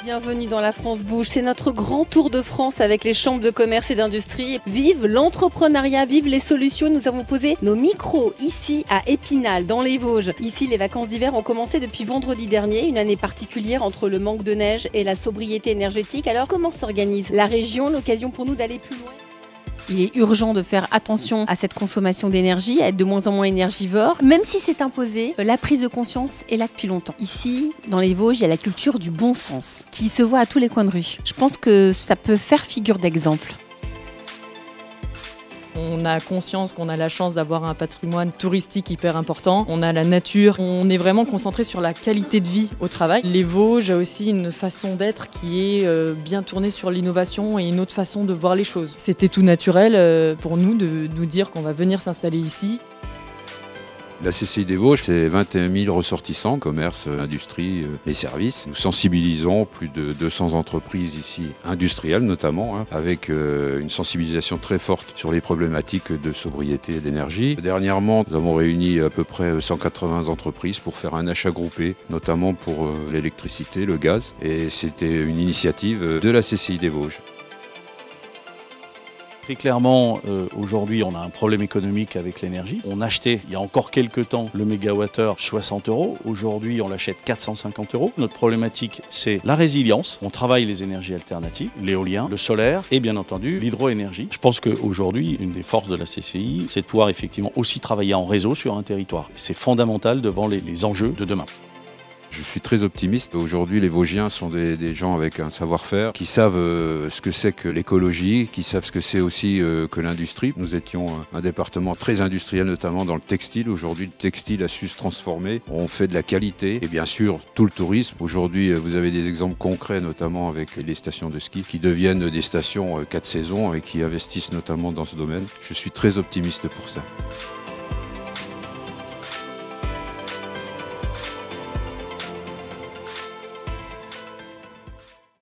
Bienvenue dans La France Bouge, c'est notre grand tour de France avec les chambres de commerce et d'industrie. Vive l'entrepreneuriat, vive les solutions. Nous avons posé nos micros ici à Épinal, dans les Vosges. Ici, les vacances d'hiver ont commencé depuis vendredi dernier, une année particulière entre le manque de neige et la sobriété énergétique. Alors comment s'organise la région? L'occasion pour nous d'aller plus loin. Il est urgent de faire attention à cette consommation d'énergie, à être de moins en moins énergivore. Même si c'est imposé, la prise de conscience est là depuis longtemps. Ici, dans les Vosges, il y a la culture du bon sens qui se voit à tous les coins de rue. Je pense que ça peut faire figure d'exemple. On a conscience qu'on a la chance d'avoir un patrimoine touristique hyper important. On a la nature. On est vraiment concentré sur la qualité de vie au travail. Les Vosges a aussi une façon d'être qui est bien tournée sur l'innovation et une autre façon de voir les choses. C'était tout naturel pour nous de nous dire qu'on va venir s'installer ici. La CCI des Vosges, c'est 21 000 ressortissants, commerce, industrie, les services. Nous sensibilisons plus de 200 entreprises ici, industrielles notamment, avec une sensibilisation très forte sur les problématiques de sobriété et d'énergie. Dernièrement, nous avons réuni à peu près 180 entreprises pour faire un achat groupé, notamment pour l'électricité, le gaz. Et c'était une initiative de la CCI des Vosges. Très clairement, aujourd'hui, on a un problème économique avec l'énergie. On achetait, il y a encore quelques temps, le mégawattheure 60 €. Aujourd'hui, on l'achète 450 €. Notre problématique, c'est la résilience. On travaille les énergies alternatives, l'éolien, le solaire et bien entendu l'hydroénergie. Je pense qu'aujourd'hui, une des forces de la CCI, c'est de pouvoir effectivement aussi travailler en réseau sur un territoire. C'est fondamental devant les enjeux de demain. Je suis très optimiste. Aujourd'hui, les Vosgiens sont des gens avec un savoir-faire, qui savent ce que c'est que l'écologie, qui savent ce que c'est aussi que l'industrie. Nous étions un département très industriel, notamment dans le textile. Aujourd'hui, le textile a su se transformer. On fait de la qualité et bien sûr tout le tourisme. Aujourd'hui, vous avez des exemples concrets, notamment avec les stations de ski, qui deviennent des stations 4 saisons et qui investissent notamment dans ce domaine. Je suis très optimiste pour ça.